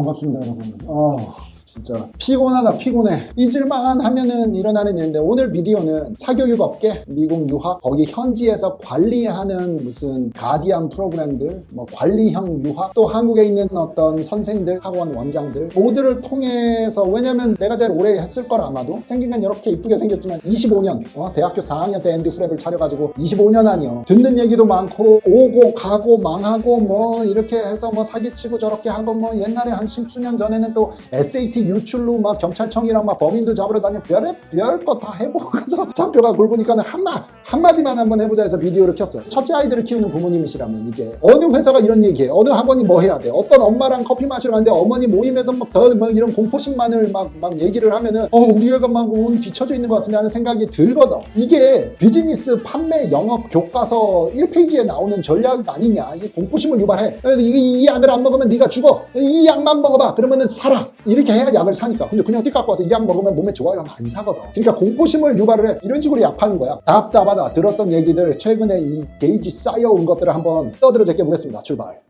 반갑습니다 여러분. 진짜 피곤하다 피곤해. 잊을만 하면은 일어나는 일인데 오늘 비디오는 사교육 업계, 미국 유학, 거기 현지에서 관리하는 무슨 가디안 프로그램들, 뭐 관리형 유학, 또 한국에 있는 어떤 선생들, 학원 원장들 모두를 통해서, 왜냐면 내가 제일 오래 했을 거라 아마도 생긴 건 이렇게 이쁘게 생겼지만 25년 대학교 4학년 때 앤디 프랩을 차려가지고 25년 아니요. 듣는 얘기도 많고 오고 가고 망하고 뭐 이렇게 해서 뭐 사기치고 저렇게 하고 뭐 옛날에 한 십수년 전에는 또 SAT 유출로 막 경찰청이랑 막 범인들 잡으러 다니고 별거 다 해보고서 잡혀가 굴보니까는 한마디만 한번 해보자 해서 비디오를 켰어요. 첫째 아이들을 키우는 부모님이시라면 이게 어느 회사가 이런 얘기해, 어느 학원이 뭐 해야 돼, 어떤 엄마랑 커피 마시러 가는데 어머니 모임에서 막 이런 공포심만을 막 얘기를 하면은 우리 애가 막 온 뒤쳐져 있는 것 같은데 하는 생각이 들거든. 이게 비즈니스 판매 영업 교과서 1페이지에 나오는 전략 아니냐. 이게 공포심을 유발해. 이 약을 안 먹으면 네가 죽어, 이 약만 먹어봐 그러면은 살아, 이렇게 해야 약을 사니까. 근데 그냥 띠 갖고 와서 이 약 먹으면 몸에 좋아요 하면 안 사거든. 그러니까 공포심을 유발을 해. 이런 식으로 약 파는 거야. 답답하다. 들었던 얘기들, 최근에 이 게이지 쌓여온 것들을 한번 떠들어 제껴보겠습니다. 출발.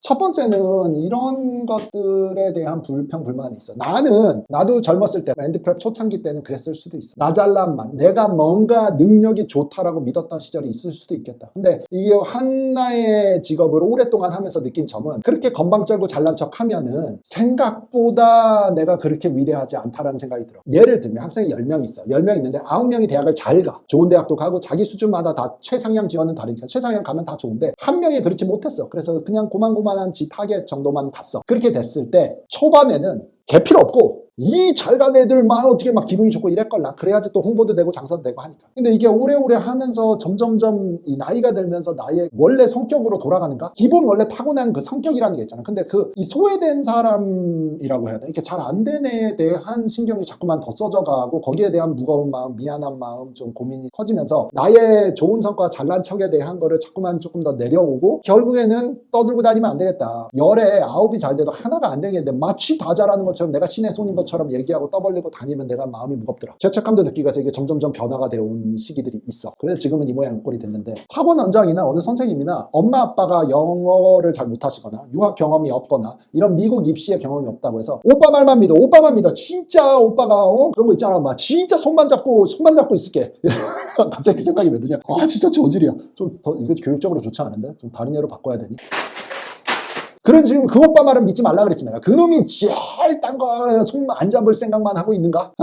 첫 번째는 이런 것들에 대한 불평, 불만이 있어. 나도 젊었을 때 앤디프랩 초창기 때는 그랬을 수도 있어. 나 잘난만, 내가 뭔가 능력이 좋다라고 믿었던 시절이 있을 수도 있겠다. 근데 이게 하나의 직업을 오랫동안 하면서 느낀 점은, 그렇게 건방져고 잘난 척 하면은 생각보다 내가 그렇게 위대하지 않다라는 생각이 들어. 예를 들면 학생이 10명 있어. 10명 있는데 9명이 대학을 잘 가. 좋은 대학도 가고 자기 수준마다 다 최상향 지원은 다르니까 최상향 가면 다 좋은데 한 명이 그렇지 못했어. 그래서 그냥 고만고만한 지 타겟 정도만 갔어. 그렇게 됐을 때 초반에는 개 필요 없고 이 잘 간 애들만 어떻게 막 기분이 좋고 이랬걸라. 그래야지 또 홍보도 되고 장사도 되고 하니까. 근데 이게 오래오래 하면서 점점점 이 나이가 들면서 나의 원래 성격으로 돌아가는가? 기본 원래 타고난 그 성격이라는 게 있잖아. 근데 이 소외된 사람이라고 해야 돼. 이렇게 잘 안 된 애에 대한 신경이 자꾸만 더 써져가고 거기에 대한 무거운 마음, 미안한 마음, 좀 고민이 커지면서 나의 좋은 성과, 잘난 척에 대한 거를 자꾸만 조금 더 내려오고 결국에는 떠들고 다니면 안 되겠다. 10에 9이 잘 돼도 하나가 안 되겠는데 마치 다 잘하는 것처럼 내가 신의 손인 것처럼 얘기하고 떠벌리고 다니면 내가 마음이 무겁더라. 죄책감도 느끼고 해서 이게 점점점 변화가 되어온 시기들이 있어. 그래서 지금은 이 모양 꼴이 됐는데, 학원 원장이나 어느 선생님이나 엄마 아빠가 영어를 잘 못하시거나 유학 경험이 없거나 이런 미국 입시의 경험이 없다고 해서 오빠 말만 믿어, 오빠만 믿어, 진짜 오빠가 그런 거 있잖아, 막 진짜 손만 잡고 있을게. 갑자기 그 생각이 왜 드냐, 진짜 저질이야. 좀 더 이거 교육적으로 좋지 않은데 좀 다른 예로 바꿔야 되니? 그런 지금 그 오빠 말은 믿지 말라 그랬지 내가. 그놈이 제일 딴 거 손 안 잡을 생각만 하고 있는가?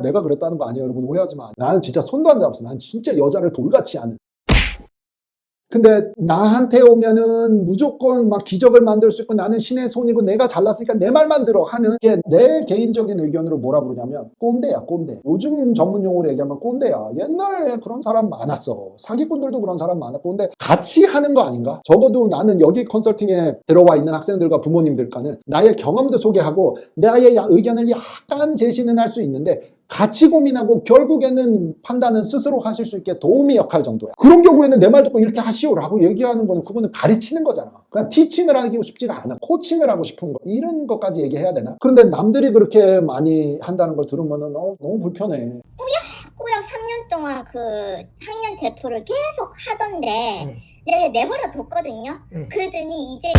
내가 그랬다는 거 아니에요 여러분, 오해하지 마. 나는 진짜 손도 안 잡았어. 난 진짜 여자를 돌같이 아는. 근데 나한테 오면은 무조건 막 기적을 만들 수 있고 나는 신의 손이고 내가 잘났으니까 내 말만 들어 하는 게 내 개인적인 의견으로 뭐라 부르냐면 꼰대야, 꼰대. 요즘 전문 용어로 얘기하면 꼰대야. 옛날에 그런 사람 많았어. 사기꾼들도 그런 사람 많았고. 근데 같이 하는 거 아닌가? 적어도 나는 여기 컨설팅에 들어와 있는 학생들과 부모님들과는 나의 경험도 소개하고 나의 의견을 약간 제시는 할 수 있는데 같이 고민하고 결국에는 판단은 스스로 하실 수 있게 도움의 역할 정도야. 그런 경우에는 내 말 듣고 이렇게 하시오라고 얘기하는 거는 그거는 가르치는 거잖아. 그냥 티칭을 하고 싶지가 않아. 코칭을 하고 싶은 거. 이런 것까지 얘기해야 되나? 그런데 남들이 그렇게 많이 한다는 걸 들으면은 너무 불편해. 꾸역 3년 동안 그 학년 대표를 계속 하던데 내가 내버려 뒀거든요. 그러더니 이제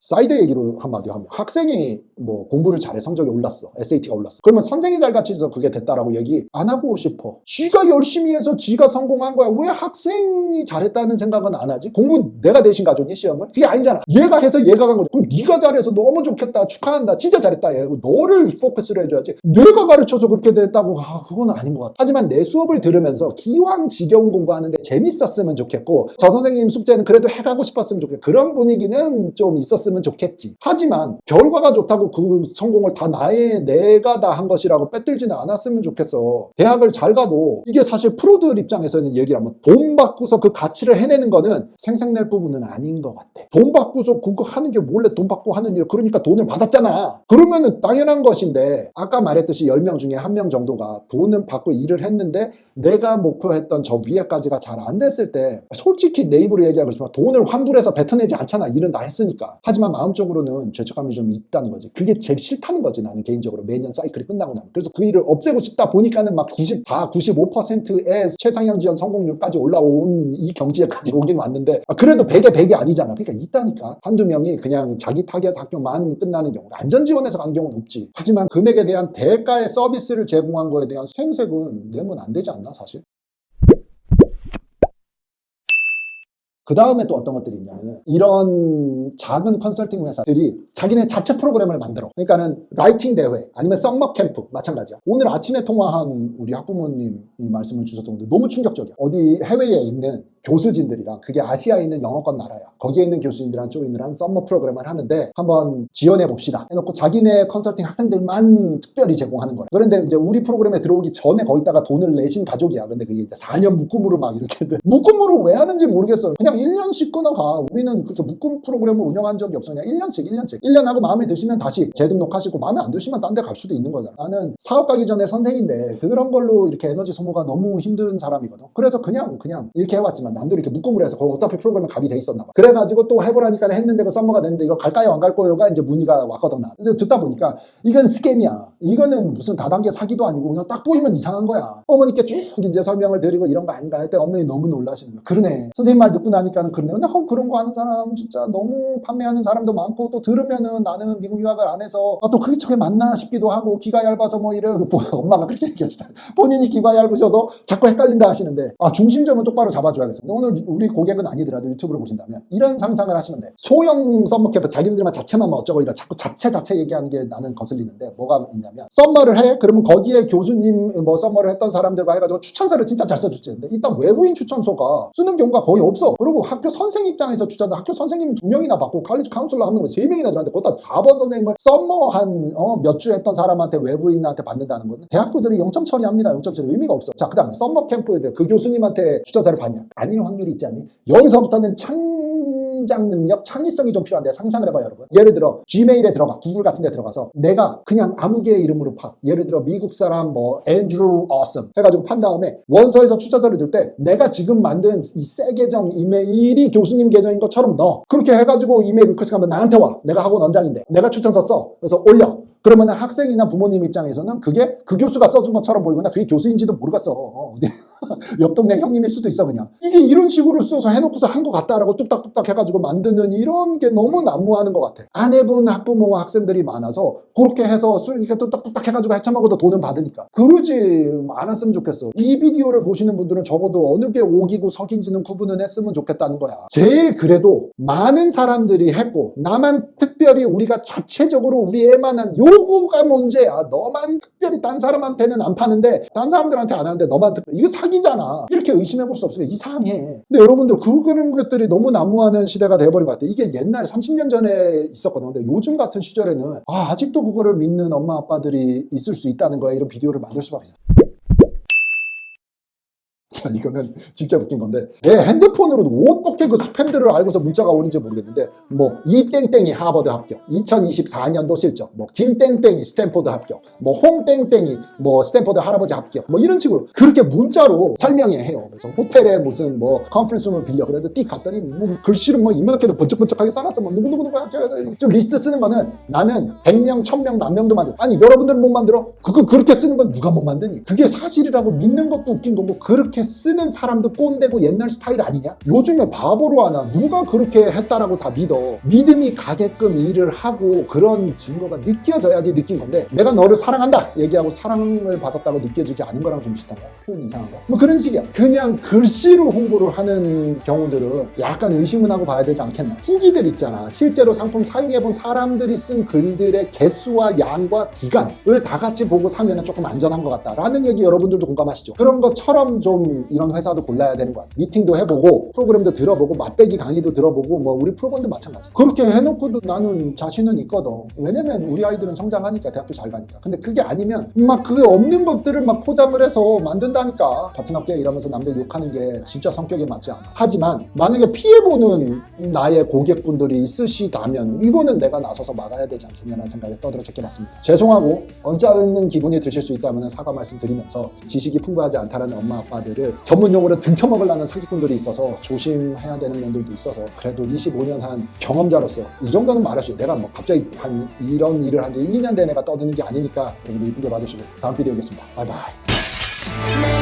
사이드 얘기로 한마디 하면, 학생이 뭐 공부를 잘해 성적이 올랐어, SAT가 올랐어. 그러면 선생이 잘 가르쳐서 그게 됐다라고 얘기 안 하고 싶어. 지가 열심히 해서 지가 성공한 거야. 왜 학생이 잘했다는 생각은 안 하지? 공부 내가 대신 가져오니 시험을? 그게 아니잖아. 얘가 해서 얘가 간 거지. 그럼 네가 잘해서 너무 좋겠다, 축하한다, 진짜 잘했다, 얘. 너를 포커스를 해줘야지. 내가 가르쳐서 그렇게 됐다고 그건 아닌 것 같아. 하지만 내 수업을 들으면서 기왕 지겨운 공부하는데 재밌었으면 좋겠고, 저 선생님 숙제는 그래도 해가고 싶었으면 좋겠고, 그런 분위기는 좀 있었으면 좋겠지. 하지만 결과가 좋다고 그 성공을 다 내가 다 한 것이라고 빼들지는 않았으면 좋겠어. 대학을 잘 가도 이게 사실 프로들 입장에서는 얘기를 하면 돈 받고서 그 가치를 해내는 거는 생색낼 부분은 아닌 것 같아. 돈 받고서 그거 하는 게 원래 돈 받고 하는 일, 그러니까 돈을 받았잖아. 그러면은 당연한 것인데, 아까 말했듯이 10명 중에 1명 정도가 돈은 받고 일을 했는데 내가 목표했던 저 위에까지가 잘 안 됐을 때, 솔직히 내 입으로 얘기하고 싶지만 돈을 환불해서 뱉어내지 않잖아. 일은 다 했으니까. 하지만 하지만 마음적으로는 죄책감이 좀 있다는 거지. 그게 제일 싫다는 거지, 나는 개인적으로. 매년 사이클이 끝나고 나면. 그래서 그 일을 없애고 싶다 보니까는 막 94, 95%의 최상향 지원 성공률까지 올라온 이 경지에까지 오긴 왔는데, 그래도 100에 100이 아니잖아. 그러니까 있다니까. 한두 명이 그냥 자기 타겟 학교만 끝나는 경우, 안전지원에서 간 경우는 없지. 하지만 금액에 대한 대가의 서비스를 제공한 거에 대한 수행색은 내면 안 되지 않나, 사실? 그 다음에 또 어떤 것들이 있냐면은, 이런 작은 컨설팅 회사들이 자기네 자체 프로그램을 만들어. 그러니까는 라이팅 대회 아니면 썸머 캠프 마찬가지야. 오늘 아침에 통화한 우리 학부모님이 말씀을 주셨던 건데 너무 충격적이야. 어디 해외에 있는 교수진들이랑, 그게 아시아에 있는 영어권 나라야. 거기에 있는 교수진들이랑 조인을 썸머 프로그램을 하는데 한번 지원해 봅시다 해놓고 자기네 컨설팅 학생들만 특별히 제공하는 거야. 그런데 이제 우리 프로그램에 들어오기 전에 거기다가 돈을 내신 가족이야. 근데 그게 이제 4년 묶음으로 막 이렇게 했는데, 묶음으로 왜 하는지 모르겠어요. 그냥 1년씩 끊어가. 우리는 그렇게 묶음 프로그램을 운영한 적이 없어. 그냥 1년씩 1년 하고 마음에 드시면 다시 재등록하시고, 마음에 안 드시면 딴 데 갈 수도 있는 거잖아. 나는 사업 가기 전에 선생인데 그런 걸로 이렇게 에너지 소모가 너무 힘든 사람이거든. 그래서 그냥 이렇게 해왔지만, 남들이 이렇게 묶음으로 해서 거기 어차피 프로그램에 갑이 돼 있었나 봐. 그래가지고 또 해보라니까 했는데 그 썸머가 됐는데, 이거 갈까요 안 갈 거요가 이제 문의가 왔거든. 나 그래서 듣다 보니까 이건 스캠이야. 이거는 무슨 다단계 사기도 아니고 그냥 딱 보이면 이상한 거야. 어머니께 쭉 이제 설명을 드리고 이런 거 아닌가 할 때 어머니 너무 놀라시는 거야. 그러네, 선생님 말 듣고 나니까는 그러네. 근데 그런 거 하는 사람 진짜 너무 판매하는 사람도 많고, 또 들으면은 나는 미국 유학을 안 해서 또 그게 저게 맞나 싶기도 하고, 귀가 얇아서 뭐 이래. 엄마가 그렇게 얘기하시다. 본인이 귀가 얇으셔서 자꾸 헷갈린다 하시는데, 중심점은 똑바로 잡아줘야겠어. 오늘 우리 고객은 아니더라도 유튜브를 보신다면 이런 상상을 하시면 돼. 소형 썸머 캠프 자기들만 자체만 뭐 어쩌고 이런 자꾸 자체 얘기하는 게 나는 거슬리는데, 뭐가 있냐면, 썸머를 해. 그러면 거기에 교수님 뭐 썸머를 했던 사람들과 해가지고 추천서를 진짜 잘 써주지. 근데 일단 외부인 추천서가 쓰는 경우가 거의 없어. 그리고 학교 선생 입장에서 주자는 학교 선생님 2명이나 받고 칼리지 카운슬러 한 명은 3명이나 들었는데, 거기다 4번 선생님을 썸머 한 몇 주 했던 사람한테, 외부인한테 받는다는 건 대학교들이 0점 처리합니다. 0점 처리 의미가 없어. 자, 그 다음에 썸머 캠프에 대해 그 교수님한테 추천서를 받냐? 아닐 확률이 있지 않니? 여기서부터는 창작 능력, 창의성이 좀 필요한데, 상상을 해봐요, 여러분. 예를 들어 지메일에 들어가, 구글 같은 데 들어가서 내가 그냥 아무 개의 이름으로 파. 예를 들어 미국 사람 뭐 앤드루 어썸 해가지고 판 다음에 원서에서 추천서를 들 때 내가 지금 만든 이 새 계정 이메일이 교수님 계정인 것처럼 넣어. 그렇게 해가지고 이메일 리퀘스트 하면 나한테 와. 내가 학원 원장인데 내가 추천서 써. 그래서 올려. 그러면 학생이나 부모님 입장에서는 그게 그 교수가 써준 것처럼 보이거나, 그게 교수인지도 모르겠어. 옆 동네 형님일 수도 있어. 그냥 이게 이런 식으로 써서 해놓고서 한 것 같다라고 뚝딱뚝딱 해가지고 만드는 이런 게 너무 난무하는 것 같아. 안 해본 학부모와 학생들이 많아서 그렇게 해서 이렇게 뚝딱뚝딱 해가지고 헤쳐먹어도 돈은 받으니까 그러지 않았으면 좋겠어. 이 비디오를 보시는 분들은 적어도 어느 게 옥이고 석인지는 구분은 했으면 좋겠다는 거야. 제일 그래도 많은 사람들이 했고 나만 특별히 우리가 자체적으로 우리 애만한 요거가 문제야. 너만 특별히 딴 사람한테는 안 파는데 딴 사람들한테 안 하는데 너만 특별히, 이거 사기잖아. 이렇게 의심해 볼 수 없으니까 이상해. 근데 여러분들 그런 것들이 너무 난무하는 시대가 돼버린 것 같아. 이게 옛날에 30년 전에 있었거든. 근데 요즘 같은 시절에는 아직도 그거를 믿는 엄마 아빠들이 있을 수 있다는 거야. 이런 비디오를 만들 수밖에 없어. 자, 이거는 진짜 웃긴 건데, 내 핸드폰으로도 어떻게 그 스팸들을 알고서 문자가 오는지 모르겠는데, 뭐 이땡땡이 하버드 합격, 2024년도 실적, 뭐 김땡땡이 스탠포드 합격, 뭐 홍땡땡이 뭐 스탠포드 할아버지 합격, 뭐 이런 식으로 그렇게 문자로 설명해 해요. 그래서 호텔에 무슨 뭐 컨퍼런스룸을 빌려. 그래서 띡 갔더니 뭐 글씨를 뭐 이만하게도 번쩍번쩍하게 써놨어. 뭐 누구누구 합격. 좀 리스트 쓰는 거는 나는 100명, 1000명, 만 명도 만들어. 아니 여러분들은 못 만들어? 그거 그렇게 쓰는 건 누가 못 만드니? 그게 사실이라고 믿는 것도 웃긴 거고, 그렇게 쓰는 사람도 꼰대고 옛날 스타일 아니냐? 요즘에 바보로 하나? 누가 그렇게 했다라고 다 믿어? 믿음이 가게끔 일을 하고 그런 증거가 느껴져야지 느낀 건데, 내가 너를 사랑한다 얘기하고 사랑을 받았다고 느껴지지 않은 거랑 좀 비슷한 거야. 표현이 이상한 거야. 뭐 그런 식이야. 그냥 글씨로 홍보를 하는 경우들은 약간 의심은 하고 봐야 되지 않겠나. 후기들 있잖아. 실제로 상품 사용해본 사람들이 쓴 글들의 개수와 양과 기간을 다 같이 보고 사면 조금 안전한 것 같다라는 얘기 여러분들도 공감하시죠? 그런 것처럼 좀 이런 회사도 골라야 되는 거야. 미팅도 해보고 프로그램도 들어보고 맛배기 강의도 들어보고, 뭐 우리 프로그램도 마찬가지. 그렇게 해놓고도 나는 자신은 있거든. 왜냐면 우리 아이들은 성장하니까, 대학도 잘 가니까. 근데 그게 아니면 막 그게 없는 것들을 막 포장을 해서 만든다니까. 같은 업계 이러면서 남들 욕하는 게 진짜 성격에 맞지 않아. 하지만 만약에 피해보는 나의 고객분들이 있으시다면 이거는 내가 나서서 막아야 되지 않겠냐는 생각에 떠들어 적혀봤습니다. 죄송하고 언짢은 기분이 드실 수 있다면 사과 말씀드리면서, 지식이 풍부하지 않다라는 엄마 아빠들을 사기꾼들, 전문 용어로 등쳐먹으려는 사기꾼들이 있어서 조심해야 되는 면들도 있어서 그래도 25년 한 경험자로서 이 정도는 말해줘요. 내가 뭐 갑자기 이런 일을 한 지 1, 2년 된 애가 떠드는 게 아니니까 여러분들 이쁘게 봐주시고 다음 비디오 오겠습니다. 바이바이.